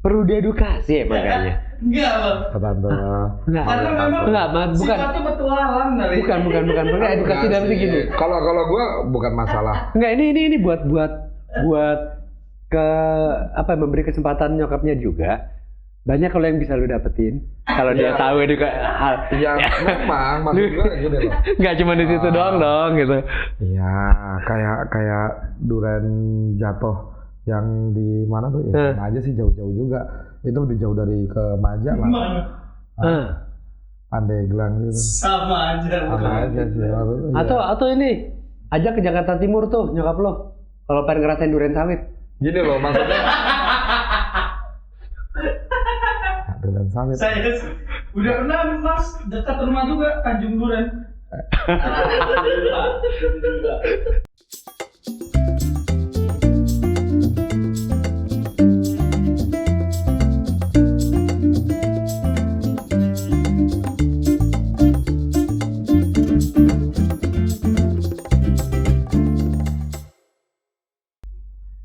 Perlu diedukasi ya makanya. Enggak, Bang. Tante. Enggak. Karena memang Bukan. sifatnya petualang kali. Bukan. Makanya edukasi dalam sih. gini. Kalau gue bukan masalah. Enggak, ini buat ke memberi kesempatan nyokapnya juga. Banyak kalau yang bisa lu dapetin. Kalau dia tahu hal. Ya memang maksud gue gini loh. Enggak cuma di situ doang dong gitu. Iya, kayak duren jatuh yang di mana tuh ya? Aja sih jauh-jauh juga. Itu lebih jauh dari ke Maja lah. Pandeglang gitu. Sama aja. Sama aja sih. Atau ini ajak ke Jakarta Timur tuh nyokap lo. Kalau pengen ngerasain durian sawit. Gini loh maksudnya. Durian sawit. Saya udah pernah Mas dekat rumah juga Tanjung Duren.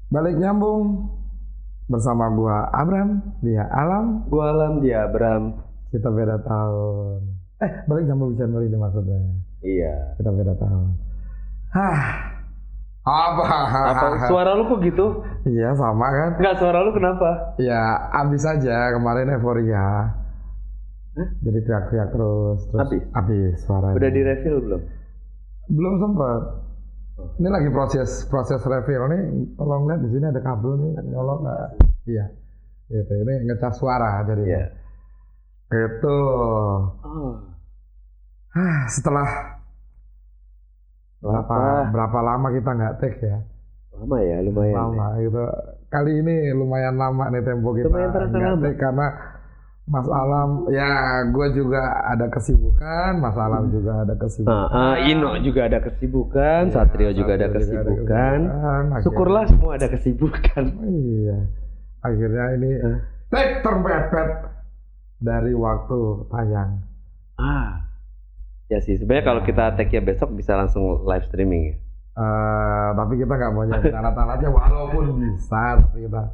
Balik nyambung bersama gua Abram, dia Alam. Gua Alam, dia Abram. Kita beda tahun. Balik nyambung channel ini maksudnya. Iya. Kita beda tahun. Apa? Suara lu kok gitu? Iya sama kan? Enggak, suara lu kenapa? Ya abis aja kemarin euforia. Jadi teriak-teriak terus. Abis suaranya. Udah di-refill belum? Belum sempet. Ini lagi proses refill nih. Tolong lihat di sini ada kabel nih, nyolok nggak? Iya. Gitu. Ini ngecas suara jadi. Iya. Gitu. Setelah berapa lama kita nggak take ya? Lama ya, lumayan. Lama gitu. Kali ini lumayan lama nih tempo kita nggak take karena Mas Alam, ya gue juga ada kesibukan, Mas Alam juga ada kesibukan. Ino juga ada kesibukan, Satrio juga ada kesibukan. Syukurlah semua ada kesibukan. Iya. Akhirnya ini take terpepet dari waktu tayang. Ya sih, sebenarnya kalau kita take-nya besok bisa langsung live streaming ya. Tapi kita nggak mau nyanyi alat-alatnya, walaupun bisa, tapi kita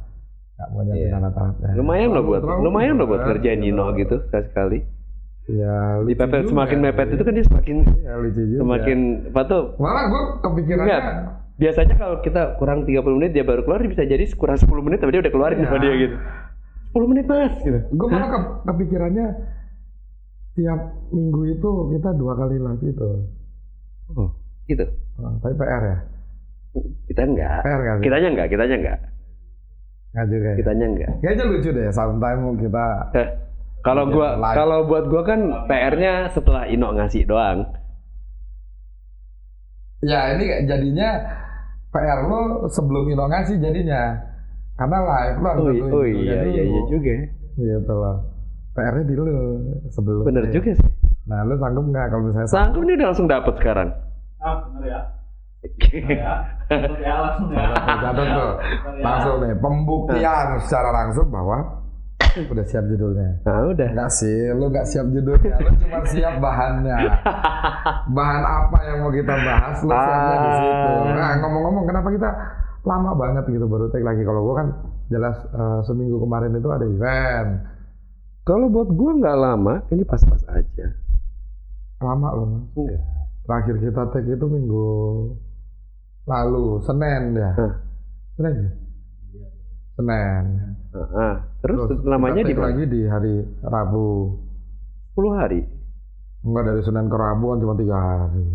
nggak mau nyanyi alat-alatnya. Lumayan loh buat ngerjain Nino gitu sekali. Ya, dipepet semakin mepet itu kan dia semakin apa tuh? Malah gue kepikirannya. Biasanya kalau kita kurang 30 menit dia baru keluar, bisa jadi kurang 10 menit tapi dia udah keluarin sama dia gitu. 10 menit mas gitu. Gue malah kepikirannya tiap minggu itu kita 2 kali live itu. Oh, gitu. Tapi PR ya? Kita enggak. PR enggak sih? Kitanya enggak. Enggak juga ya? Kitanya enggak. Kayaknya lucu deh, sometime kita kalau buat gua kan PR-nya setelah Ino ngasih doang. Ya ini jadinya PR lo sebelum Ino ngasih jadinya. Karena live lo harus tentuin. Oh iya juga. Gitu loh. PR-nya di lo sebelum. Bener juga sih. Nah lo sanggup nggak kalau misalnya sanggup nih udah langsung dapet sekarang. Bener ya. Catat tuh. Langsung nih pembuktian secara langsung bahwa udah siap judulnya. Udah. Enggak sih, lu nggak siap judulnya, lu cuma siap bahannya. Bahan apa yang mau kita bahas, lu siapnya di situ. Nah, ngomong-ngomong, kenapa kita lama banget gitu baru take lagi? Kalau gua kan jelas seminggu kemarin itu ada event. Kalau buat gua nggak lama, ini pas-pas aja. Lama loh, Mas. Enggak. Terakhir kita take itu minggu lalu, Senin ya. Senin ya? Senin. Terus namanya di mana? Lagi di hari Rabu. 10 hari? Enggak, dari Senin ke Rabu kan cuma 3 hari.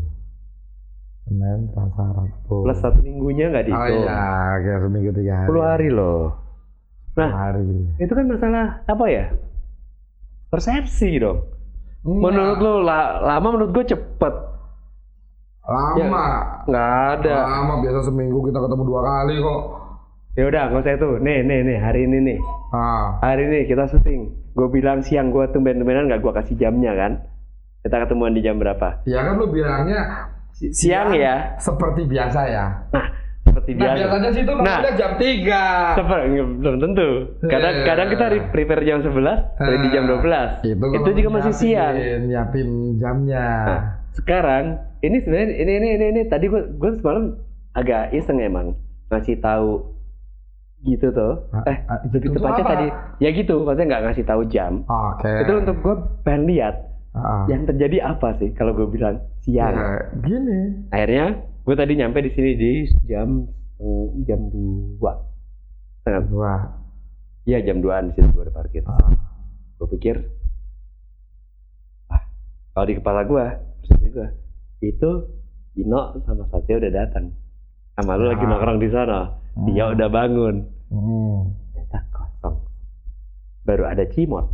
Senin, Selasa, Rabu. Plus 1 minggunya nggak dihitung. Oh iya, kayak seminggu 3 hari. 10 hari loh. Nah, 10 hari. Itu kan masalah apa ya? Persepsi dong. Menurut lo lama, menurut gue cepet. Lama. Nggak ada. Lama, biasa seminggu kita ketemu 2 kali kok. Ya udah, nggak usah itu. Nih, hari ini nih. Hari ini kita syuting. Gue bilang siang, gue tumben-tumbenan nggak gue kasih jamnya kan? Kita ketemuan di jam berapa? Ya kan lu bilangnya siang ya. Seperti biasa ya. Nah, seperti biasa. Biasanya sih itu namanya jam 3. Belum tentu. Kadang kita prepare jam 11, di jam 12. Itu juga masih siang. Nyiapin jamnya. Nah, sekarang ini sebenarnya ini tadi gue semalam agak iseng emang ngasih tahu gitu tuh. Lebih itu tepatnya apa? tadi ya gitu, maksudnya nggak ngasih tahu jam. Oke. Itu untuk gue pengen lihat yang terjadi apa sih kalau gue bilang siang. Ya, gini. Akhirnya gue tadi nyampe di sini di jam 2. Setengah 2. Iya jam 2-an di situ gue udah parkir. Gue pikir kalau di kepala gue, persepsi gue itu Ino sama Satya udah datang. Sama lu lagi nongkrong di sana. Dia udah bangun. Ternyata kosong. Baru ada Cimot.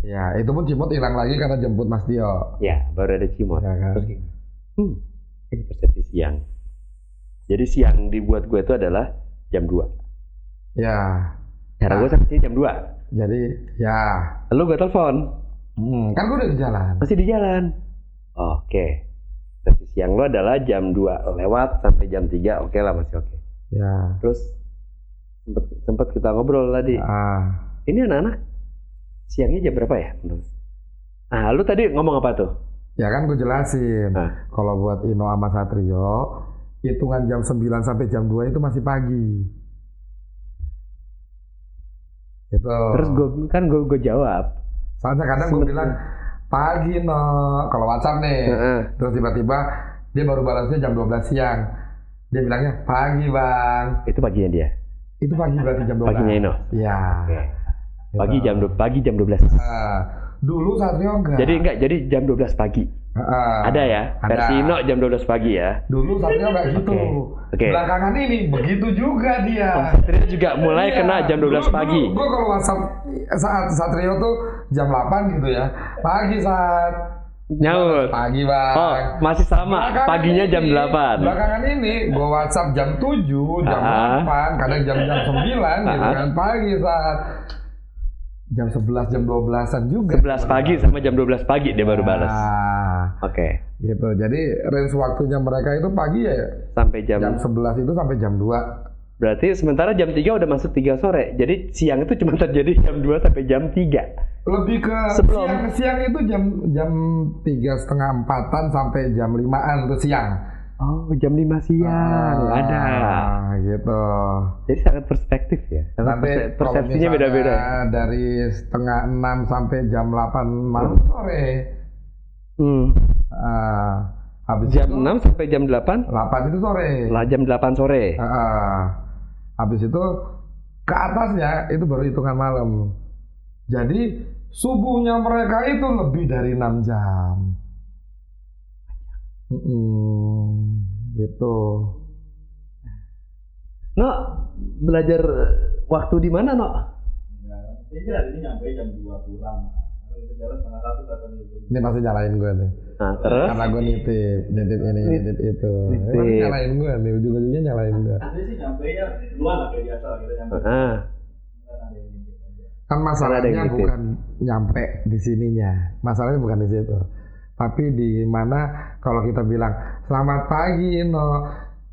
Ya, itu pun Cimot hilang lagi karena jemput Mas Tio. Ya, baru ada Cimot. Ya, kan? Terus ini persepsi siang. Jadi siang dibuat gue itu adalah jam 2. Ya. Cara gue sampai sini jam 2. Jadi, ya. Lalu gue telepon. Kan gue udah di jalan. Masih di jalan. Oke. Persepsi siang lo adalah jam 2 lewat sampai jam 3. Oke lah, masih oke. Ya. Terus sempat kita ngobrol tadi. Ini anak-anak siangnya jam berapa ya? Lu tadi ngomong apa tuh? Ya kan gue jelasin. Kalau buat Ino sama Satrio, hitungan jam 9 sampai jam 2 itu masih pagi. Gitu. Terus gue jawab. Soalnya kadang gue bilang pagi no, kalau WhatsApp nih. Terus tiba-tiba dia baru balasnya jam 12 siang. Dia bilangnya pagi bang. Itu paginya dia? Itu pagi berarti jam 12. Paginya Ino? Iya. Okay. Pagi jam 12. Dulu Satrio enggak. Jadi jam 12 pagi. Ada ya? Versi Ino jam 12 pagi ya? Dulu Satrio enggak gitu. Okay. Belakangan ini begitu juga dia. Satrio juga mulai kena jam 12 pagi. Gue kalau WhatsApp saat Satrio tuh jam 8 gitu ya. Pagi saat nyaut. Pagi bang. Oh masih sama. Belakangan paginya jam 8. Belakangan ini gue WhatsApp jam 7, jam 8, kadang jam 9 gitu kan. Pagi saat jam 11, jam 12-an juga. 11 pagi sama jam 12 pagi dia baru balas. Oke. Gitu. Jadi range waktunya mereka itu pagi ya. Sampai jam 11 itu sampai jam 2. Berarti sementara jam 3 udah masuk 3 sore. Jadi siang itu cuma terjadi jam 2 sampai jam 3. Lebih ke sebelum siang itu jam 3:30-4-an sampai jam 5-an itu siang. Oh, jam 5 siang ada. Gitu. Jadi sangat perspektif ya. Nanti persepsinya beda-beda. Dari 5:30 sampai jam 8 malam sore. Habis jam itu, 6 sampai jam 8? 8 itu sore. Lah jam 8 sore. Habis itu ke atasnya itu baru hitungan malam. Jadi subuhnya mereka itu lebih dari 6 jam. Gitu. No, belajar waktu di mana, No? Ini hari ini nyampe jam 2 kurang. Itu jalan setengah 1 katanya. Ini masih nyalain gue nih. Terus? Karena gue nitip ini, nitip itu. Masih nyalain gue nih, ujung-ujungnya nyalain gue. Nanti sih nyampe ya duluan lah kayak biasa kita nyampe. Kan masalahnya bukan nyampe di sininya. Masalahnya bukan di situ. Tapi di mana kalau kita bilang selamat pagi No,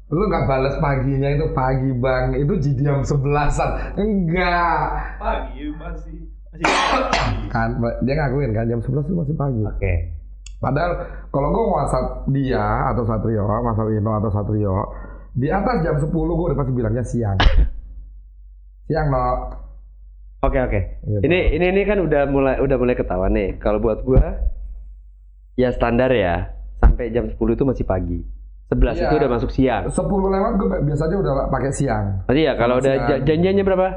lu nggak balas paginya itu pagi bang, itu di jam 11-an. Enggak. Pagi masih Kan dia ngakuin kan jam 11 itu masih pagi. Oke. Padahal kalau gue WhatsApp dia atau Satrio, WhatsApp Ino atau Satrio, di atas jam 10 gue udah pasti bilangnya siang. Siang No. Oke. Gitu. Ini kan udah mulai ketahuan nih. Kalau buat gue ya standar ya, sampai jam 10 itu masih pagi. 11 itu udah masuk siang. 10 lewat gue biasanya udah pakai siang. Berarti ya kalau udah janjiannya berapa?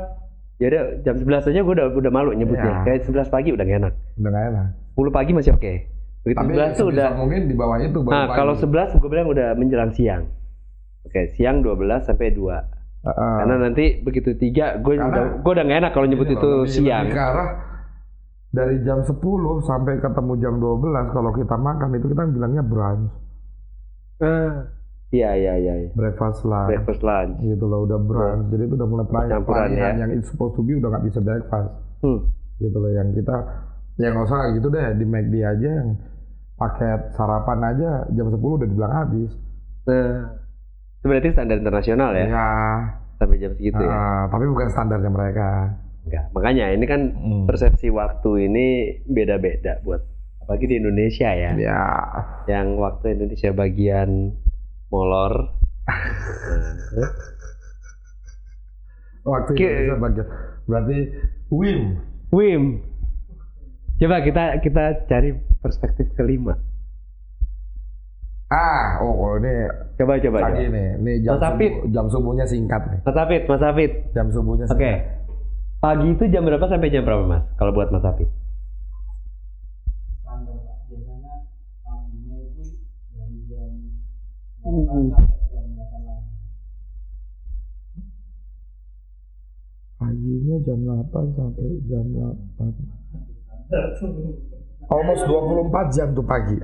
Ya udah jam 11 aja gue udah malu nyebutnya. Kayak 11 pagi udah gak enak. Udah gak enak. 10 pagi masih oke. Begitu tapi 11 tuh udah mungkin di bawah itu baru pagi. Kalau 11 gue bilang udah menjelang siang. Oke, siang 12 sampai 2. Karena nanti begitu 3 gue udah gak enak kalau nyebut itu siang. Ke arah dari jam 10 sampai ketemu jam 12 kalau kita makan itu kita bilangnya brunch. Iya. Breakfast lunch. Gitu loh, udah brunch. Jadi itu udah mulai campuran ya. Yang it's supposed to be udah nggak bisa breakfast. Gitu loh, yang kita ya nggak usah gitu deh, di McD aja yang paket sarapan aja jam 10 udah dibilang habis. Itu berarti standar internasional ya? Iya. Sampai jam segitu ya? Tapi bukan standarnya mereka. Enggak. Makanya ini kan persepsi waktu ini beda-beda buat apalagi di Indonesia ya. Iya. Yang waktu Indonesia bagian molor. Waktu Indonesia bagian. Berarti Wim. Coba kita cari perspektif kelima. Ini Coba. pagi nih. Ini jam subuhnya singkat nih. Mas Hafid. Jam subuhnya singkat. Oke. Pagi itu jam berapa sampai jam berapa, Mas? Kalau buat Mas Hafid? Biasanya paginya itu dari jam 8 sampai jam 8 lagi. Paginya jam 8 sampai jam 8. Almost 24 jam tuh pagi.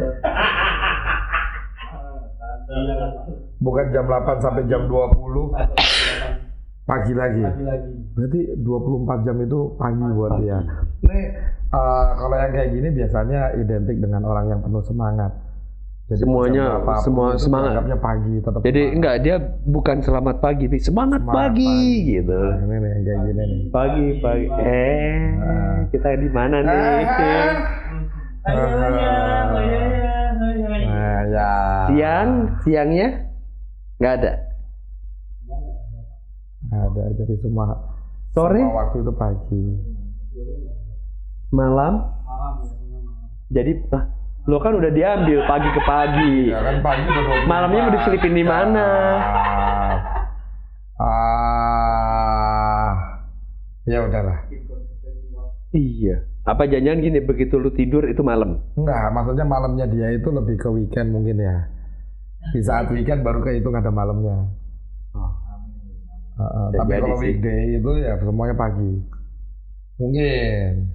Bukan jam 8 sampai jam 20 pagi lagi. Berarti 24 jam itu pagi buat dia. Ini kalau yang kayak gini biasanya identik dengan orang yang penuh semangat. Jadi semua semangat. Anggapnya pagi tetap. Jadi semangat. enggak, dia bukan selamat pagi, tapi semangat pagi gitu. Nah, ini nih kayak gini nih. Pagi. Kita di mana nih? Nah, ya. Siangnya nggak ada. Ada, jadi semua Sore? semua waktu itu pagi. Malam? Jadi lo kan udah diambil pagi ke pagi. Ya kan pagi udah 24. Malamnya mau diselipin di mana? Ya udahlah. Iya. Apa jangan gini, begitu lu tidur itu malam? Enggak, maksudnya malamnya dia itu lebih ke weekend mungkin ya. Di saat weekend baru kehitung ada malamnya. Tapi kalau weekday itu ya semuanya pagi. Mungkin.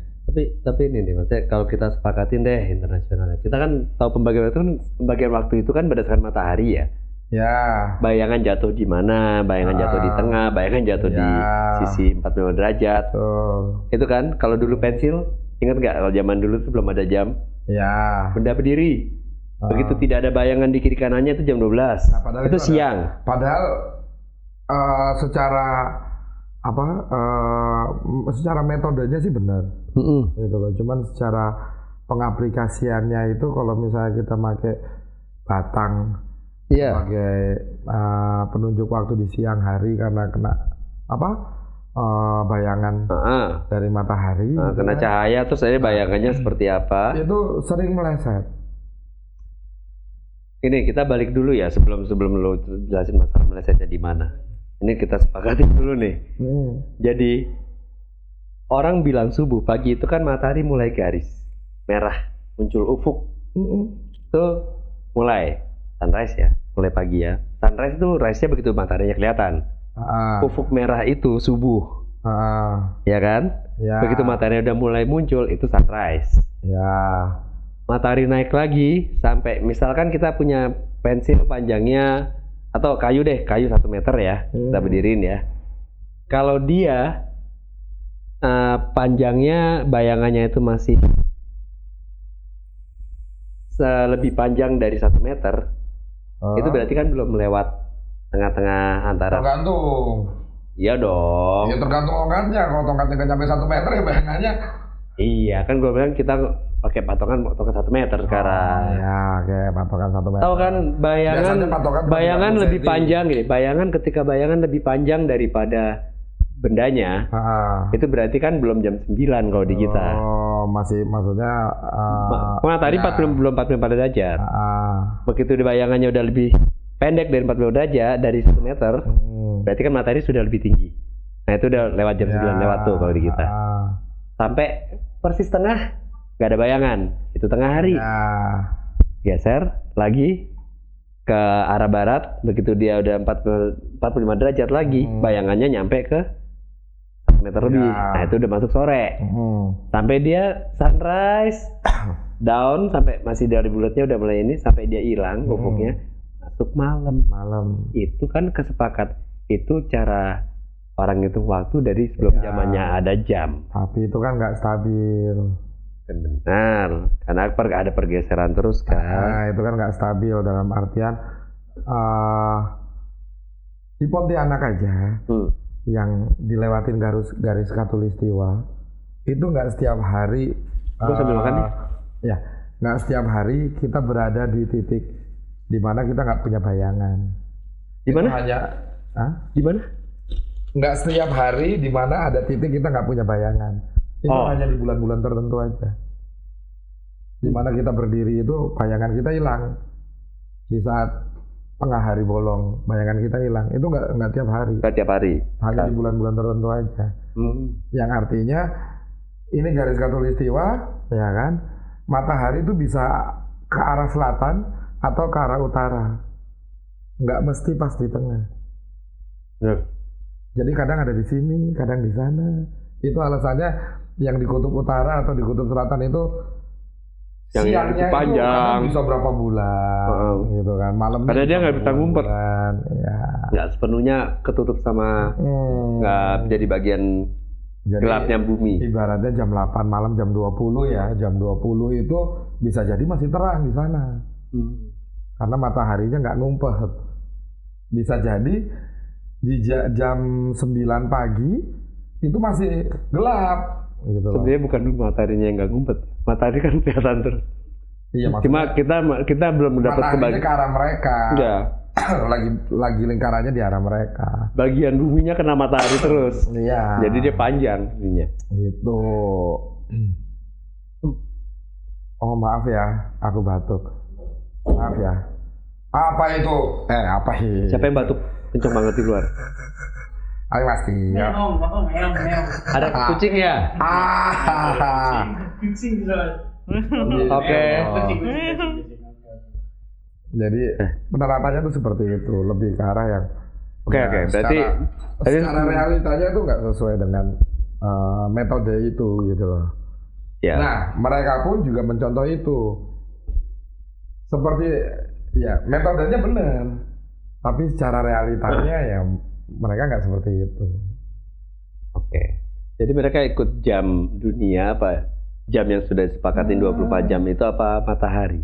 Tapi ini nih, maksudnya kalau kita sepakatin deh internasionalnya. Kita kan tahu pembagian waktu itu kan berdasarkan matahari ya. Ya. Bayangan jatuh di mana, bayangan jatuh di tengah, bayangan jatuh di sisi 45 derajat. Itu kan, kalau dulu pensil, ingat nggak kalau zaman dulu tuh belum ada jam? Ya. Benda berdiri. Begitu tidak ada bayangan di kiri kanannya itu jam 12. Nah, itu siang. Padahal secara metodenya sih benar. Gitu loh. Cuman secara pengaplikasiannya itu kalau misalnya kita pakai batang sebagai penunjuk waktu di siang hari karena kena bayangan dari matahari, kena cahaya terus ada bayangannya seperti apa? Itu sering meleset. Ini kita balik dulu ya sebelum lo jelasin masalah melesetnya di mana. Ini kita sepakatin dulu nih. Jadi orang bilang subuh, pagi itu kan matahari mulai garis merah muncul ufuk. Itu mulai sunrise ya, mulai pagi ya. Sunrise itu rise-nya begitu mataharinya kelihatan. Ufuk merah itu subuh. Ya kan? Ya. Begitu matahari udah mulai muncul itu sunrise. Ya. Matahari naik lagi sampai misalkan kita punya pensil panjangnya atau kayu 1 meter ya, kita berdiriin ya. Kalau dia panjangnya bayangannya itu masih lebih panjang dari 1 meter, itu berarti kan belum melewat tengah-tengah antara. Tergantung. Iya dong. Ya tergantung tongkatnya. Kalau tongkatnya nggak sampai 1 meter ya bayangannya. Iya kan gue bilang kita pakai patokan 1 meter sekarang. Ya, kayak patokan 1 meter. Tahu kan bayangan lebih panjang gini. Ketika bayangan lebih panjang daripada bendanya, itu berarti kan belum jam 9 kalau di kita. Oh, masih maksudnya matahari belum 45 derajat. Begitu di bayangannya udah lebih pendek dari 45 derajat dari 1 meter, berarti kan matahari sudah lebih tinggi. Nah, itu udah lewat jam 9 lewat tuh kalau di kita. Sampai persis tengah nggak ada bayangan, itu tengah hari. Geser lagi ke arah barat, begitu dia udah 45 derajat lagi, bayangannya nyampe ke 1 meter lebih. Nah, itu udah masuk sore. Sampai dia sunrise, down, sampai masih dari bulatnya udah mulai ini, sampai dia hilang ufuknya, masuk malam. Itu kan kesepakat, itu cara orang hitung waktu dari sebelum zamannya ada jam. Tapi itu kan nggak stabil. Benar, karena ada pergeseran terus kan. Nah, itu kan nggak stabil dalam artian di Pontianak aja yang dilewatin garis khatulistiwa itu nggak setiap hari. Gue sambil makan nih. Ya, nggak setiap hari kita berada di titik di mana kita nggak punya bayangan. Di mana? Hanya, di mana? nggak setiap hari di mana ada titik kita nggak punya bayangan. Itu hanya di bulan-bulan tertentu aja. Di mana kita berdiri itu bayangan kita hilang. Di saat tengah hari bolong, bayangan kita hilang. Itu nggak tiap hari. Nggak tiap hari. Hanya di bulan-bulan tertentu aja. Yang artinya ini garis khatulistiwa, ya kan? Matahari itu bisa ke arah selatan atau ke arah utara. Nggak mesti pas di tengah. Jadi kadang ada di sini, kadang di sana. Itu alasannya yang di kutub utara atau di kutub selatan itu yang siangnya itu panjang bisa berapa bulan, gitu kan? Malamnya karena dia nggak bisa ngumpet. Ya. Nggak sepenuhnya ketutup sama nggak jadi bagian gelapnya bumi. Ibaratnya jam 8 malam, jam 20 ya, jam 20 itu bisa jadi masih terang di sana. Karena mataharinya nggak ngumpet. Bisa jadi di jam 9 pagi itu masih gelap gitu loh. Sebenarnya bukan mataharinya yang nggak ngumpet. Matahari kan kelihatan terus. Iya, cuma kita belum dapat mataharinya ke arah mereka. Iya. lagi lingkarannya di arah mereka. Bagian buminya kena matahari terus. Iya. Jadi dia panjang ininya. Gitu. Oh maaf ya, aku batuk. Maaf ya. Apa itu? Apa ini? Siapa yang batuk? Kenceng banget di luar. Ayo pasti. Ya. Meong. Ada kucing ya? Kucing bisa. Oke. Jadi penerapannya tuh seperti itu, lebih ke arah yang Oke. Berarti secara realitanya itu nggak sesuai dengan metode itu gitu loh. Ya. Nah, mereka pun juga mencontoh itu. Seperti ya metodenya benar, tapi secara realitanya ya mereka nggak seperti itu. Oke. Jadi mereka ikut jam dunia apa? Jam yang sudah disepakatin 24 jam itu apa matahari?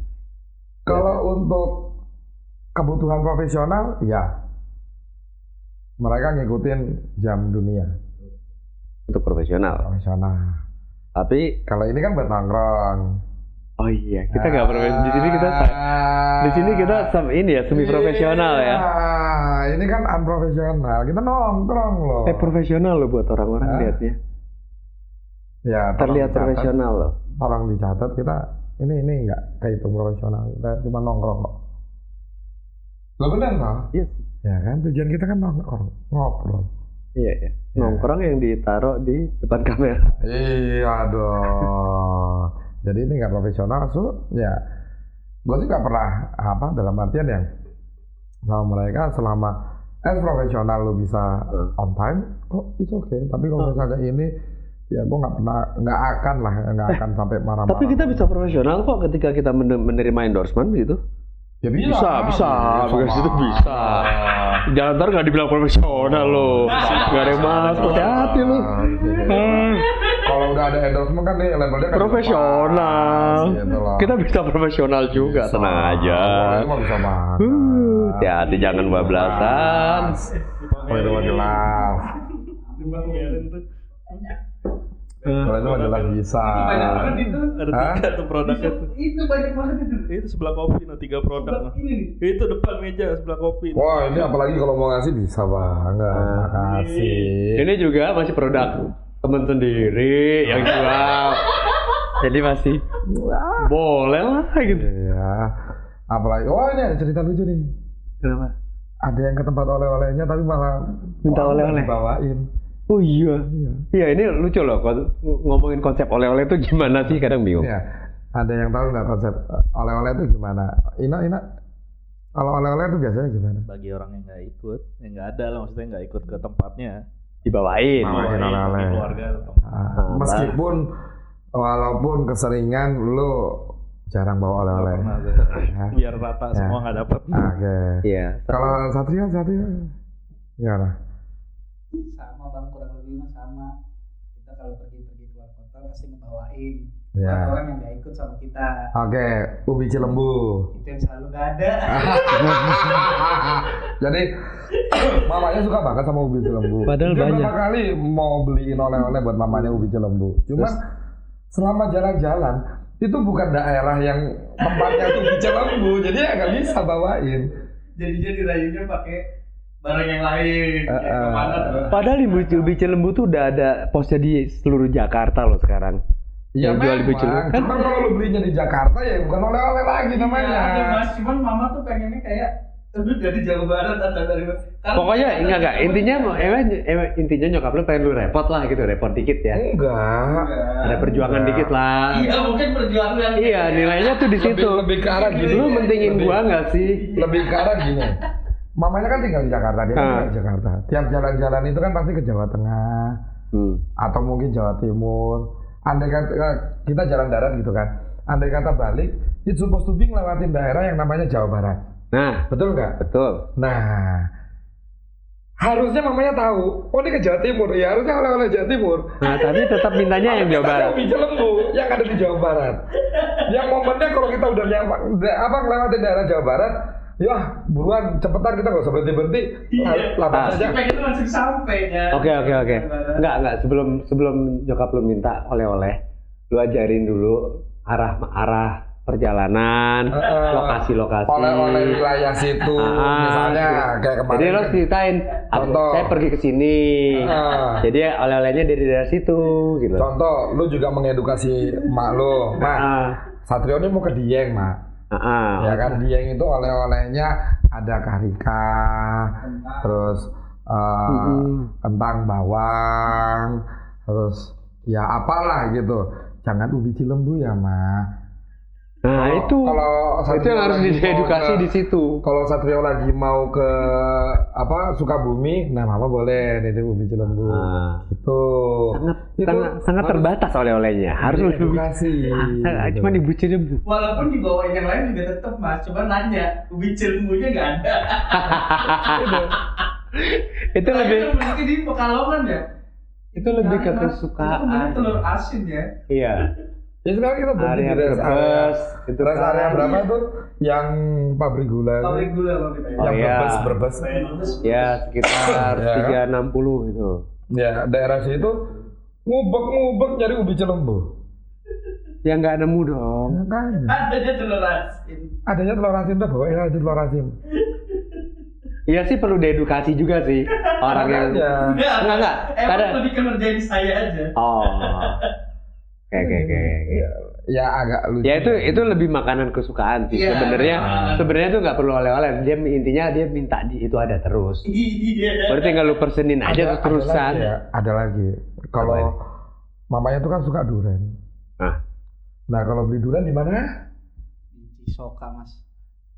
Kalau untuk kebutuhan profesional, ya mereka ngikutin jam dunia. Untuk profesional. Tapi kalau ini kan buat nongkrong. Oh iya, kita nggak profesional. Di sini kita ini ya semi profesional ya. Ini kan unprofesional. Kita nongkrong loh. Profesional loh buat orang-orang lihatnya. Ya, terlihat profesional loh. Tolong dicatat, kita ini nggak kehitung profesional. Kita cuma nongkrong kok. Lo benar nggak? Yes. Ya kan tujuan kita kan nongkrong, ngobrol. Iya. Nongkrong yang ditaruh di depan kamera. Iya dong. Jadi ini nggak profesional, ya. Gue sih nggak pernah dalam artian yang sama mereka selama profesional lo bisa on time, it's okay. Tapi kalau misalnya ini, ya gue nggak akan sampai marah-marah. Tapi kita bisa profesional kok ketika kita menerima endorsement gitu. Ya bisa. Itu bisa. Jangan ntar nggak dibilang profesional lo. Nggak ada yang masuk. Hati-hati lo. Kalau udah ada endorsement kan nih labelnya kan profesional. Kita bisa profesional juga, tenang aja. Itu mah bisa banget. Hati-hati jangan bablasan. Itu mah jelas. Kalau itu mah jelas bisa. Banyak banget itu. Ada 3 tuh produknya tuh. Itu banyak banget itu. Itu sebelah kopi, 3 produk. Itu depan meja sebelah kopi. Wah, ini apalagi kalau mau ngasih bisa banget. Makasih. Ini juga masih produk temen sendiri yang jual. Jadi masih boleh lah gitu. Iya. Apalagi, ini ada cerita lucu nih. Kenapa? Ada yang ke tempat oleh-olehnya tapi malah minta oleh-oleh. Dibawain. Oh iya. Iya, ini lucu loh. Ngomongin konsep oleh-oleh itu gimana sih? Kadang bingung. Iya. Ada yang tahu nggak konsep oleh-oleh itu gimana? Ina, kalau oleh-oleh itu biasanya gimana? Bagi orang yang nggak ikut, yang nggak ada lah, maksudnya nggak ikut ke tempatnya. Dibawain oleh-oleh. Keluarga. Meskipun walaupun keseringan lu jarang bawa oleh-oleh. Biar rata semua nggak dapat. Oke. Iya. Kalau Satria gimana? Sama bang, kurang lebih mah sama. Kita kalau pergi keluar kota pasti ngebawain Ya. orang yang nggak ikut sama kita. Oke, ubi Cilembu. Itu yang selalu nggak ada. Jadi mamanya suka banget sama ubi Cilembu. Padahal dia banyak. berapa kali mau beliin oleh-oleh buat mamanya ubi Cilembu. Cuman selama jalan-jalan itu bukan daerah yang tempatnya tuh ubi Cilembu, jadi ya nggak bisa bawain. Jadi dirayunya pakai bareng yang lain. Kemana tuh? Padahal ubi Cilembu tuh udah ada posnya di seluruh Jakarta loh sekarang. Ya Yang jual ubi memang, Cilembu kan? cuman kalau lu belinya di Jakarta ya bukan oleh-oleh lagi namanya. Iya, ada Mas, cuman mama tuh pengennya kayak lu dari Jawa Barat atau dari Pokoknya enggak intinya intinya nyokap lu pengen lu repot lah gitu, repot dikit ya. Enggak. Ada perjuangan dikit lah. Iya, mungkin perjuangan. Iya, nilainya tuh di situ. Lebih ke arah gini. Lu mentingin gua nggak sih? Lebih ke arah gini. Mamanya kan tinggal di Jakarta, dia kan tinggal di Jakarta. Tiap jalan-jalan itu kan pasti ke Jawa Tengah atau mungkin Jawa Timur. Andai kata kita jalan darat gitu kan, andai kata balik, it's supposed to be ngelewatin daerah yang namanya Jawa Barat. Nah, Betul nggak? betul. Nah, harusnya mamanya tahu, oh ini ke Jawa Timur, ya harusnya oleh-oleh Jawa Timur. Nah, tapi tetap mintanya yang Jawa Barat. Ubi Cilembu yang ada di Jawa Barat. Yang momennya kalau kita udah ngelewatin daerah Jawa Barat, ya buruan cepetan kita nggak usah berhenti lapas aja. Supaya kita langsung sampai ya. Oke. Enggak. Sebelum nyokap lu minta oleh-oleh, lu ajarin dulu arah perjalanan, lokasi-lokasi. Oleh-oleh wilayah situ, misalnya kayak kemarin. Jadi lo ceritain, Contoh. saya pergi ke sini. Jadi oleh-olehnya dari daerah situ, gitu. Contoh, lu juga mengedukasi mak lu, mak. Satrio ini mau ke Dieng, mak. Ya kan, Dieng itu oleh-olehnya ada karika, terus kentang bawang, terus ya apalah gitu. Jangan ubi Cilembu ya, mak. Nah, itu yang harus diedukasi di situ. Kalau Satrio lagi mau ke Sukabumi, nah mama boleh nitip ubi Cilembu. Itu sangat terbatas oleh-olehnya. Harus edukasi. Cuma di ubi Cilembu. Walaupun dibawain yang lain juga tetap Mas, cuma nanya ubi Cilembunya nggak ada. Itu lebih. Berarti di Pekalongan ya. Itu lebih ke kesukaan. Itu telur asin ya. Iya. Ya sekarang kita berhenti di rest area berapa tuh? Yang pabrik gula. Pabrik gula. Yang berbes. Ya sekitar 360 itu. Ya daerah situ ngubek nyari ubi Cilembu. Ya nggak nemu dong. Ya kan. Adanya telur asin. Adanya telur asin tuh bawain aja telur asin. Iya sih perlu diedukasi juga sih orang yang. Enggak. Emang lebih ke ngerjain saya aja. Oh. Oke. Ya agak lucu. Ya itu lebih makanan kesukaan sih. Sebenarnya tuh nggak perlu oleh-oleh. Intinya dia minta itu ada terus. Iya. Berarti tinggal lu persenin aja terus-terusan. Ada lagi. Kalau mamanya tuh kan suka durian. Nah kalau beli durian di mana? Di Cisoka Mas.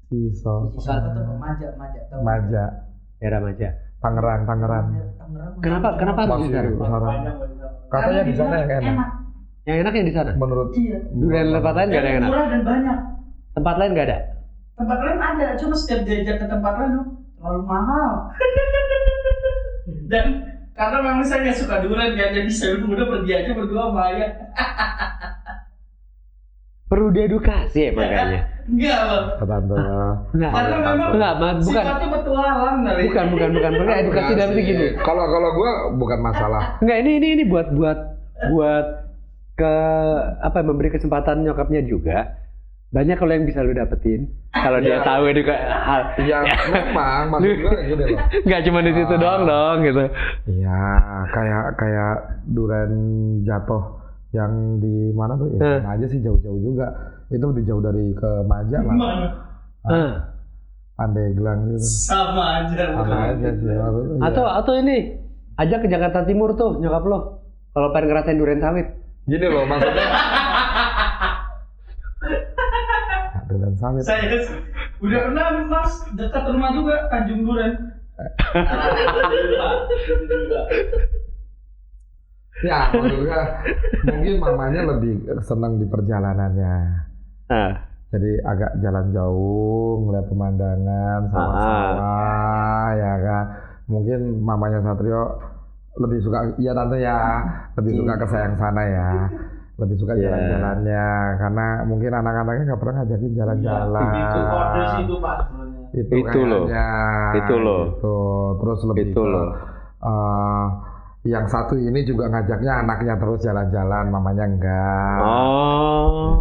Cisoka tuh Maja. Daerah Maja. Tangerang. Kenapa harus di sana? Katanya di sana yang enak. Yang enak yang di sana. Menurut durian tempat lain nggak ada yang enak. Murah dan banyak. Tempat lain nggak ada. Tempat lain ada, cuma setiap diajak ke tempat lain terlalu mahal. Dan karena memang saya nggak suka durian, jadi saya udah pergi aja berdua sama ayah. Perlu diedukasi ya makanya. Enggak bang. Karena memang sifatnya petualang kali. Bukan. Perlu edukasi dalam gini. Kalau gue bukan masalah. Enggak, ini buat ke memberi kesempatan nyokapnya juga. Banyak kalau yang bisa lu dapetin kalau dia tahu itu hal. Ya memang maksud gue gini loh. Enggak cuma di situ doang gitu. Iya, kayak durian jatuh yang di mana tuh ya aja sih jauh-jauh juga. Itu lebih jauh dari ke Maja lah. Pandeglang gitu. Sama aja sih. Atau ini ajak ke Jakarta Timur tuh nyokap lo. Kalau pengen ngerasain durian sawit. Gini loh maksudnya. Durian sawit. Saya udah pernah Mas dekat rumah juga Tanjung Duren. Ya, maksudnya mungkin mamanya lebih senang di perjalanannya. Jadi agak jalan jauh, ngeliat pemandangan, sawah-sawah, ya kan. Mungkin mamanya Satrio lebih suka, ya tante ya, lebih suka ke sayang sana ya. Lebih suka jalan-jalannya, karena mungkin anak-anaknya nggak pernah ngajakin jalan-jalan. Itu kode situ Pak. Itu loh. Gitu. Terus lebih itu loh. Yang satu ini juga ngajaknya anaknya terus jalan-jalan, mamanya enggak. Oh.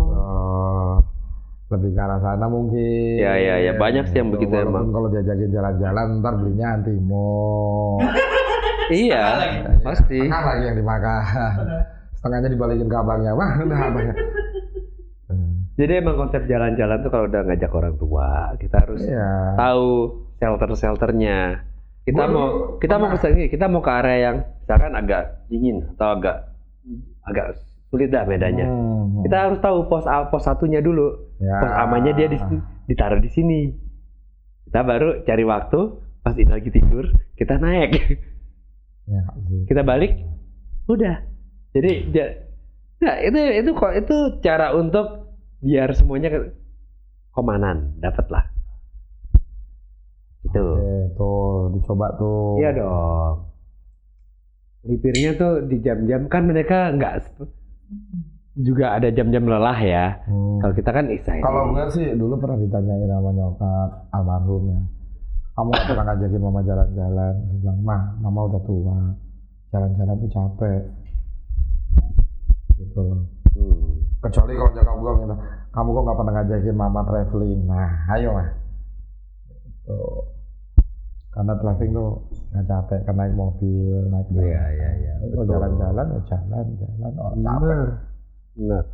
Gitu. lebih ke arah sana mungkin. Ya, banyak sih yang begitu Walaupun emang. kalau diajakin jalan-jalan ntar belinya antimo. Iya, pasti. Setengah lagi yang dimakan. Setengahnya dibalikin ke abangnya. Wah, udah abangnya. Jadi emang konsep jalan-jalan tuh kalau udah ngajak orang tua, kita harus Iya. tahu shelter-shelternya. Kita Gua mau kita mau ke area yang misalkan agak dingin atau agak sulit dah bedanya. Kita harus tahu pos satunya dulu. Ya. Pos amannya dia ditaruh di sini. Kita baru cari waktu pas ini lagi tidur, kita naik. Ya, Kita balik, udah. Jadi nah, itu cara untuk biar semuanya komanan, dapatlah. Itu. Oke, tuh dicoba tuh. Iya dong. Lipirnya tuh di jam-jam kan mereka nggak juga ada jam-jam lelah ya. Kalau kita kan excited. Kalau gue sih dulu pernah ditanyain sama nyokap almarhum ya. Kamu gak pernah ngajakin mama jalan-jalan? Saya bilang, mama udah tua. Jalan-jalan tuh capek. Gitu loh. Kecuali kalau nyokap gue minta, kamu kok gak pernah ngajakin mama traveling? Nah, ayo mah. Gitu. Karena traveling tuh gak capek, kan naik mobil, naik bis. Iya. Kalau jalan-jalan, ya jalan. Oh, capek. Benar.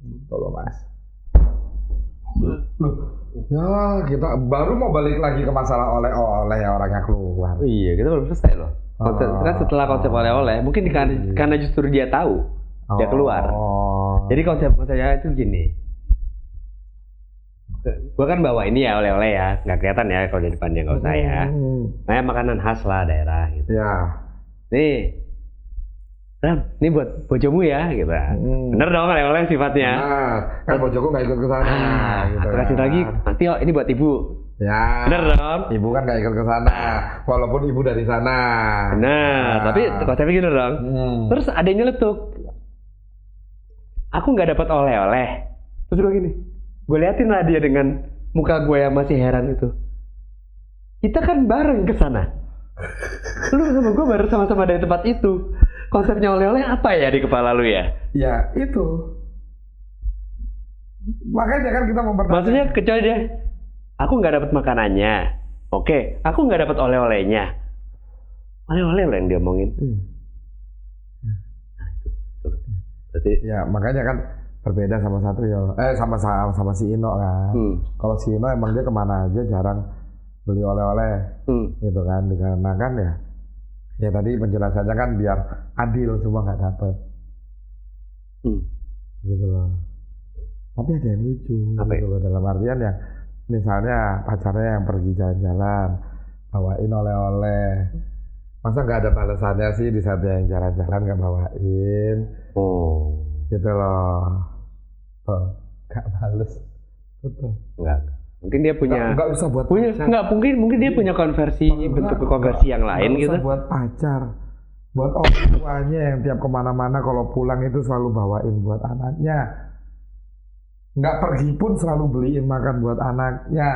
Gitu loh, Mas. Ya, kita baru mau balik lagi ke masalah oleh-oleh ya orangnya keluar. Iya, kita belum selesai loh. Kan setelah konsep oleh-oleh, mungkin karena justru dia tahu, dia keluar. Jadi konsepnya itu gini. Gua kan bawa ini ya oleh-oleh ya, nggak kelihatan ya kalau di depannya nggak usah ya. Nah, makanan khas lah daerah gitu. Ya. Nih, Ram, ini buat bojomu ya, gitu. Bener dong oleh-oleh sifatnya. Nah, kan bojoku nggak ikut ke sana. Gitu Aku kasih kan. lagi, nanti ini buat ibu. Ya. Bener dong. Ibu kan nggak ikut ke sana, walaupun ibu dari sana. Nah, tapi konsepnya gini dong. Terus ada yang nyeletuk. Aku nggak dapat oleh-oleh. Terus gue gini, gue liatin lah dia dengan muka gue yang masih heran itu. Kita kan bareng ke sana. Lu sama gue bareng sama-sama dari tempat itu. Konsepnya oleh-oleh apa ya di kepala lu ya? Ya itu. Makanya kan kita mempertanyakan. Maksudnya kecuali dia, aku nggak dapat makanannya. Oke, aku nggak dapat oleh-olehnya. Oleh-oleh lah yang dia omongin. Berarti Ya makanya kan berbeda sama satu ya. Sama si Ino kan. Kalau si Ino emang dia kemana aja jarang beli oleh-oleh. Gitu kan. Dikarenakan ya tadi penjelasannya kan biar adil semua nggak dapet. Gitu loh. Tapi ada yang lucu. Apa gitu loh. Dalam artian yang misalnya pacarnya yang pergi jalan-jalan bawain oleh-oleh. Masa nggak ada balasannya sih di saat dia yang jalan-jalan nggak bawain. Gitu loh. Nggak bales. Betul. enggak. Mungkin dia punya Nggak usah buat pacar. enggak mungkin dia punya konversi bentuk konversi yang lain Nggak gitu. usah buat pacar. Buat orang tuanya yang tiap kemana-mana kalau pulang itu selalu bawain buat anaknya. Nggak pergi pun selalu beliin makan buat anaknya.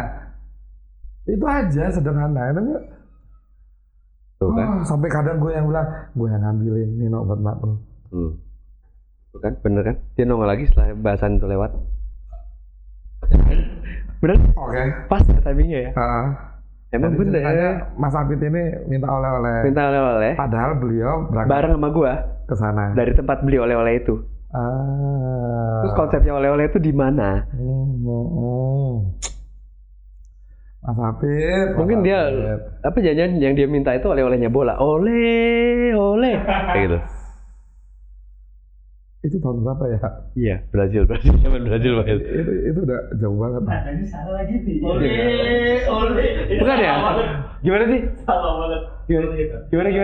Itu aja sederhana. Tuh kan. Sampai kadang gue yang bilang, gue yang ngambilin Nino buat mak lo. Tuh kan, bener kan? Dia nongol lagi setelah bahasan itu lewat. Bener? Oke. Pas timingnya ya. Emang Jadi bener. ceritanya Mas Afid ini minta oleh-oleh. Minta oleh-oleh. Padahal beliau berangkat Bareng sama gua ke sana. dari tempat beli oleh-oleh itu. Terus konsepnya oleh-oleh itu di mana? Mas Afid. Mungkin dia apa jangan yang dia minta itu oleh-olehnya bola. Oleh. Kayak gitu. Itu tahun berapa ya? Iya, Brazil zaman Brazil banget. Itu udah jauh banget. Nah, ini salah lagi nih. Oleh. Bukan ya? Gimana sih? Salah banget. Gimana? Gue lagi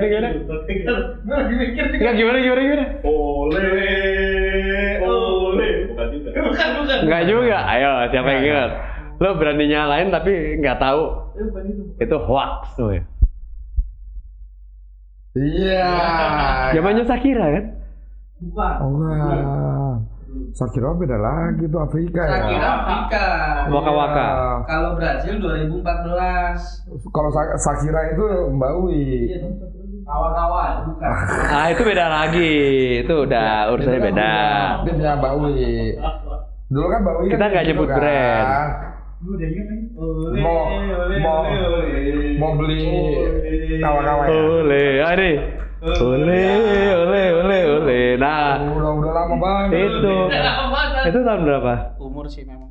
mikir juga. Enggak gimana? Oleh. Bukan juga. Bukan. Enggak juga. Ayo, siapa yang ingat? Lo berani nyalain tapi nggak tahu. Bukan itu. Itu hoax tuh ya. Iya. Zamannya Shakira kan? Bukan. Oh enggak. Shakira beda lagi tuh Afrika ya. Shakira Afrika. Waka-waka. Iya. Kalau Brazil 2014. Kalau Shakira itu Mbak Wi. Kawan-kawan, bukan. Ah itu beda lagi. Itu udah urusannya beda. Dia punya Mbak Wi. Dulu kan Bang Wi Kita nggak nyebut brand. Gue udah inget nih. Mau beli kawan-kawan ya. Ole. Nah, Udah lama banget. itu tahun berapa? Umur sih memang.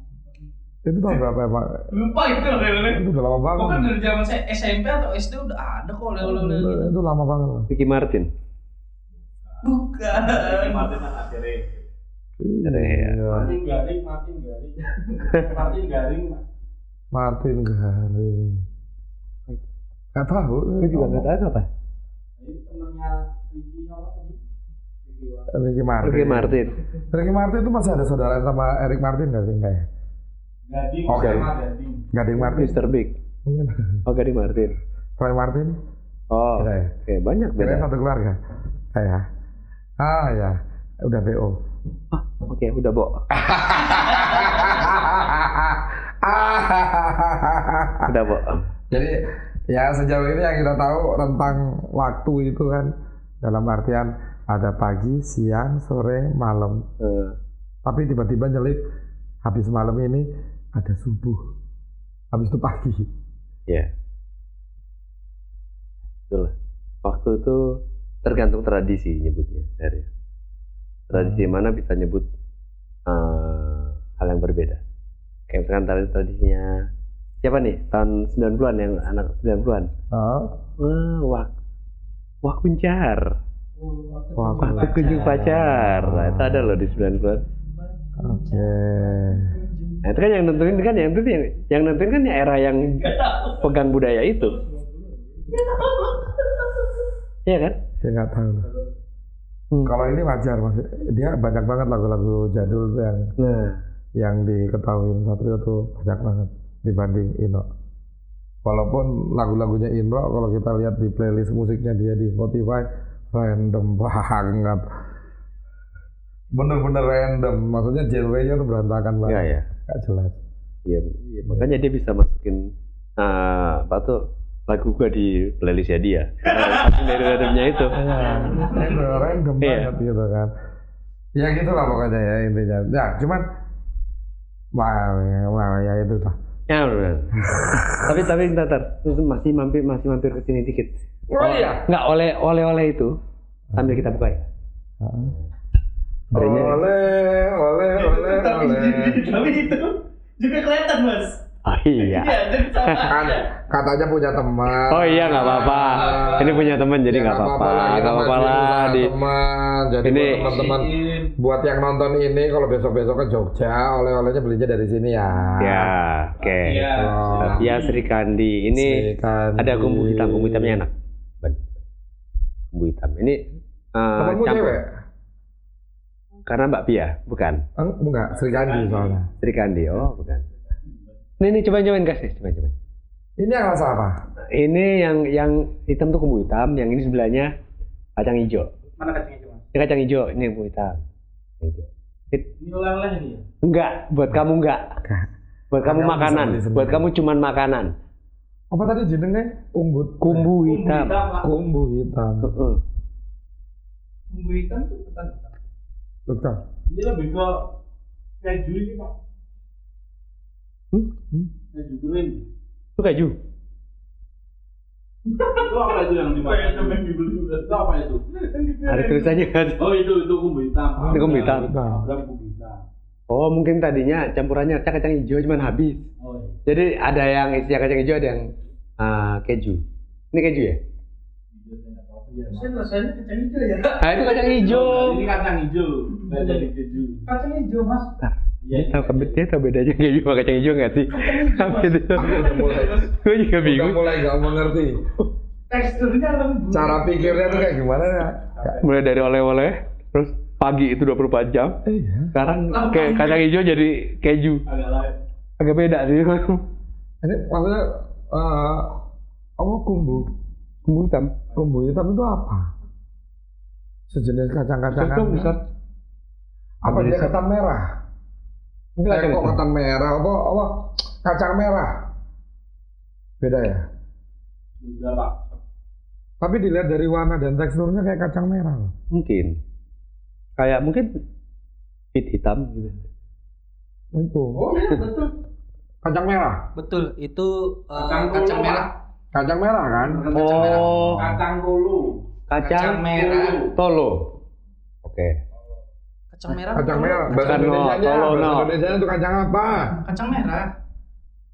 Itu tahun berapa ya Pak? Lupa itu oleh-oleh. Itu udah lama banget. Pokoknya dari zaman saya SMP atau SD udah ada kok oleh-oleh gitu. Itu lama banget. Ricky Martin. Bukan. Martin akhirnya. Iya. Martin Garing. Martin Garing. Gak tahu. Gue juga nggak tahu apa. Ini temennya Ricky apa tadi? Ricky Martin. Ricky Martin itu masih ada saudara sama Eric Martin nggak sih? Enggak ya? Gading Oke. sama Gading. Gading Martin. Mr. Big. Oh, Gading Martin. Roy Martin. Oh, Iya ya. oke, banyak Kira beda. satu keluarga. Ya. Ah ya. Udah BO. Oke, udah, Bo. Udah, Bo. Jadi ya sejauh ini yang kita tahu tentang waktu itu kan dalam artian ada pagi, siang, sore, malam. Tapi tiba-tiba nyelip habis malam ini ada subuh. Habis itu pagi. Ya. Betul. Waktu itu tergantung tradisi nyebutnya, serius. Tradisi mana bisa nyebut hal yang berbeda. Kayak misalkan tradisinya siapa nih? Tahun 90-an yang anak 90-an. Wah kuncar. Waktu kunjung pacar. Nah, itu ada loh di 90-an. Oke. Nah, itu kan yang nentuin kan yang nentuin kan ya era yang pegang budaya itu. Iya kan? Dia nggak tahu. Kalau ini wajar masih dia banyak banget lagu-lagu jadul tuh yang diketahui Satrio tuh banyak banget dibanding Ino. Walaupun lagu-lagunya Indro kalau kita lihat di playlist musiknya dia di Spotify random banget. Bener-bener random, maksudnya genre-nya tuh berantakan banget. Iya, ya. Gak jelas. Iya, makanya dia bisa masukin apa tuh lagu gua di playlistnya dia. Karena dari randomnya itu. Itu random banget gitu kan. Ya gitulah pokoknya ya intinya. Ya cuman wah ya itu lah. Ya, tapi ntar masih mampir ke sini dikit. Oh iya. Enggak oleh itu sambil kita buka ya. Tapi itu juga kelihatan Mas. Oh iya. Kan katanya punya teman. Oh iya nggak apa-apa. Ini punya teman jadi nggak apa-apa. Nggak apa-apa lah di teman. Jadi ini teman-teman buat yang nonton ini kalau besok-besok ke Jogja oleh-olehnya belinya dari sini ya. Ya, oke. Ya Sri Kandi. Ini ada kumbu hitamnya enak. Kumbu hitam. Ini temanmu cewek? Karena Mbak Pia, bukan? Enggak, Sri Kandi soalnya. Sri Kandi, oh bukan. Ini cobain guys, cobain. Ini yang rasa apa? Ini yang hitam tuh kumbu hitam, yang ini sebelahnya kacang hijau. Mana kacang hijau Mas? Ini kacang hijau, ini kumbu hitam. Hijau. Ini oleh-oleh ini ya? Enggak, buat kamu enggak. Buat kamu makanan, buat kamu cuman makanan. Apa tadi jenengnya? Kumbu hitam. Kumbu hitam. Kumbu hitam tuh ketan. Betul. Ini lebih ke keju ini Pak. Keju kering. Itu keju. Itu apa itu yang dimakan? Itu apa itu? Ada tulisannya kan? Oh itu kumbu hitam. Itu kumbu hitam. Kumbu hitam. Oh mungkin tadinya campurannya kacang hijau cuman habis. Oh iya. Jadi ada yang isinya kacang hijau, ada yang keju. Ini keju ya? Saya rasanya kacang hijau ya. Nah itu kacang hijau. Ini kacang hijau, nggak jadi keju. Kacang hijau Mas. Dia tahu bedanya keju sama kacang hijau nggak sih? Gue juga Udah bingung. mulai gak mengerti. Teksturnya lembut. Cara pikirnya tuh kayak gimana ya? Mulai dari oleh-oleh, terus pagi itu 24 jam. Iya. Sekarang kayak kacang hijau jadi keju. Agak lain. Agak beda sih. Ini maksudnya apa kumbu? Kumbu hitam. Kumbu hitam itu apa? Sejenis kacang-kacangan. Itu bisa. Apa dia ketan merah? Kok ketan merah? Apa kacang merah? Beda ya? Beda Pak. Tapi dilihat dari warna dan teksturnya kayak kacang merah loh. Mungkin. Kayak mungkin hitam gitu. Itu. Oh iya betul. Kacang merah. Betul, itu Kacang kacang tolo, merah. Kacang merah kan? Kacang merah. Oh, Kacang dulu. Kacang merah. tolo. Oke. Kacang merah. Kacang betul. merah. Bahasa Kacang Indonesianya, tolo, bahasa no. Indonesianya itu kacang apa? Kacang merah.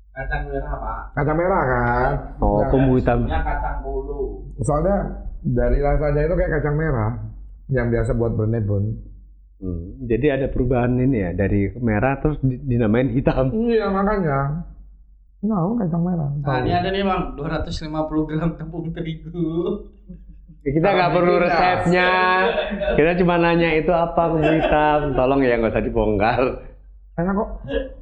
Kacang merah apa? Kacang merah kan? Oh, Ya, bumbu hitam. Ini kacang dulu. soalnya dari rasanya itu kayak kacang merah yang biasa buat bernebon. Jadi ada perubahan ini ya dari merah terus dinamain hitam. Iya makanya. Nah, kacang merah. Nah, ini ada nih Bang, 250 gram tepung terigu. Kita nggak perlu resepnya. Kita cuma nanya itu apa bumbu hitam. Tolong ya nggak usah dibongkar. Enak kok.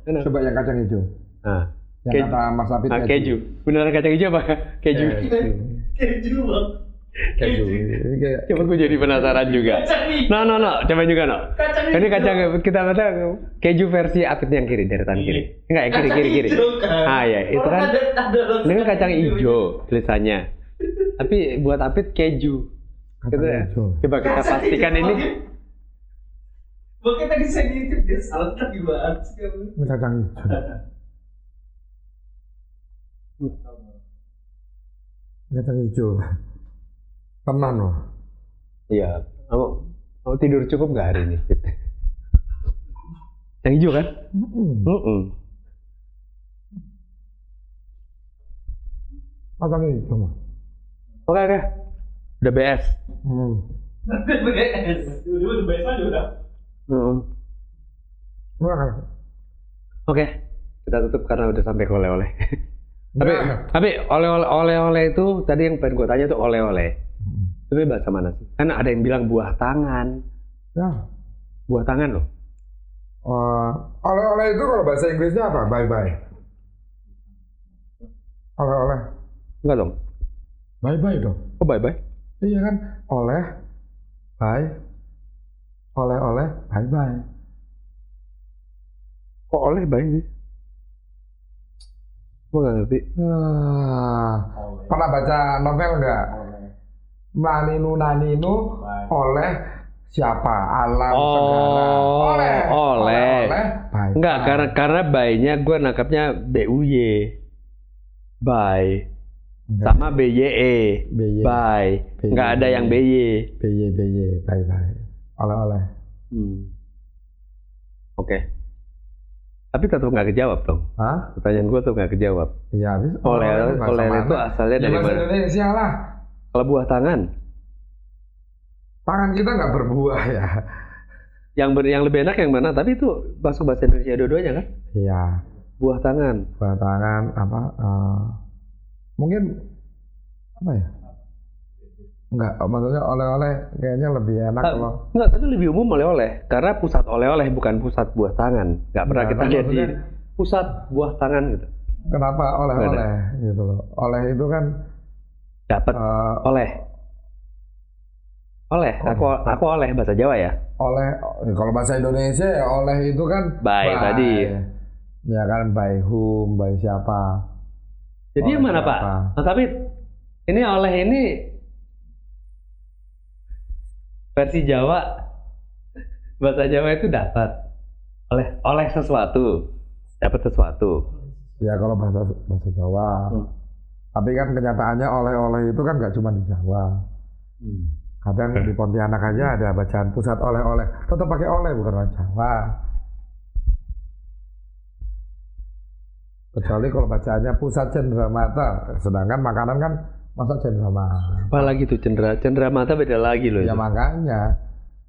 Enak. Coba yang kacang hijau. Nah, Yang keju. kata Mas Apit Nah, keju. Beneran kacang hijau apa? Keju. Keju bang. Keju. Ini kayak Coba gue jadi penasaran juga. No. Coba juga no. Ini kacang kita kata keju versi Apit yang kiri, deretan kiri. Enggak, yang kiri. Ah ya, itu kan. Ini kan kacang hijau tulisannya. Tapi buat Apit keju. kacang Gitu ya. hijau. Coba kita pastikan ini. Makanya tadi saya ngintip dia salah tadi banget sih. Ini kacang hijau. Kacang hijau. Teman loh. Iya. Mau tidur cukup nggak hari ini? Yang hijau kan? Kacang hijau mah. Oke. Udah BS. BBS. Udah BBS aja udah. Wah, Oke. Kita tutup karena udah sampai ke oleh-oleh. Nah. Tapi oleh-oleh itu tadi yang pengen gue tanya tuh oleh-oleh. Itu bahasa mana sih? Kan ada yang bilang buah tangan. Ya. Buah tangan loh. Oleh-oleh itu kalau bahasa Inggrisnya apa? Bye-bye. Oleh-oleh. Enggak dong. Bye-bye dong. Oh bye-bye. Iya kan? Oleh, bye. Oleh-oleh, bye-bye. Kok oleh bye sih? Gue nggak ngerti. Pernah baca novel nggak? Naninu oleh siapa? Alam segala. Oleh. Bye. Enggak, karena by-nya gue nangkapnya BUY. Bye. Sama BYE. BY. Bye. Enggak ada yang BY. BY, bye-bye. Oleh-oleh. Oke. Tapi tetap nggak kejawab dong. Hah? Pertanyaan gue tuh nggak kejawab. Iya, habis. Oleh itu asalnya dari bahasa mana? Indonesia lah. Kalau buah tangan, Tangan kita nggak berbuah ya. yang lebih enak yang mana? Tapi itu masuk bahasa Indonesia dua-duanya kan? Iya. Buah tangan. Buah tangan apa? Mungkin apa ya? Enggak, maksudnya oleh-oleh kayaknya lebih enak kalau. Enggak, tapi lebih umum oleh-oleh. Karena pusat oleh-oleh bukan pusat buah tangan. Nggak pernah Ya, kita kan lihat di maksudnya- pusat buah tangan gitu. Kenapa oleh-oleh gitu loh? Oleh itu kan Dapat oleh. Aku oleh bahasa Jawa ya. oleh kalau bahasa Indonesia ya oleh itu kan By tadi. Ya kan by whom, by siapa. Jadi yang Oleh mana Pak? siapa? Nah, tapi ini oleh ini versi Jawa, bahasa Jawa itu dapat oleh sesuatu, dapat sesuatu. Ya kalau bahasa Jawa. Tapi kan kenyataannya oleh-oleh itu kan nggak cuma di Jawa. Kadang di Pontianak aja ada bacaan pusat oleh-oleh. Tetap pakai oleh bukan orang Jawa. Kecuali kalau bacaannya pusat cenderamata. Sedangkan makanan kan masa cenderamata. Apalagi tuh cenderamata beda lagi loh. Ya itu. makanya.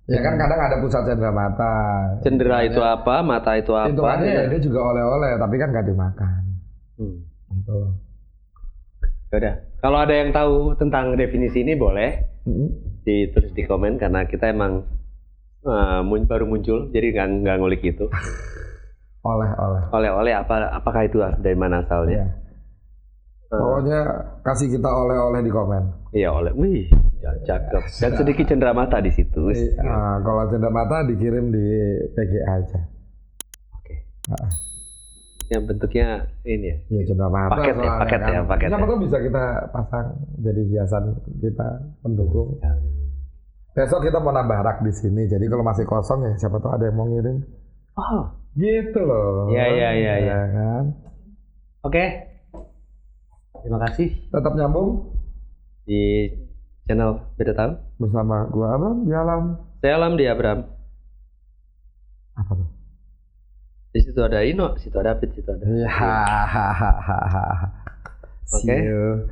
Ya kan kadang ada pusat cenderamata. Cendera itu apa, mata itu apa? Itu kan ya dia juga oleh-oleh, tapi kan nggak dimakan. Gitu. Yaudah, kalau ada yang tahu tentang definisi ini boleh ditulis di komen karena kita emang baru muncul, jadi nggak ngulik itu. Oleh-oleh apakah itu dari mana asalnya? Iya. Pokoknya kasih kita oleh-oleh di komen. Iya oleh, wih, cakep. Dan sedikit cenderamata di situ. Kalau cenderamata dikirim di PGA aja. Oke. Yang bentuknya ini ya. Iya cenderamata. Paket ya. Siapa tahu bisa kita pasang jadi hiasan kita pendukung. Besok kita mau nambah rak di sini. Jadi kalau masih kosong ya siapa tahu ada yang mau ngirim. Oh, Gitu loh. Iya. Ya kan? oke. Terima kasih Tetap nyambung di channel Beda Tahu. bersama gua Abram di alam. Saya Alam di Abram. Apa tuh? Di situ ada Ino, situ ada Apit, situ ada. Iya. See Oke. you.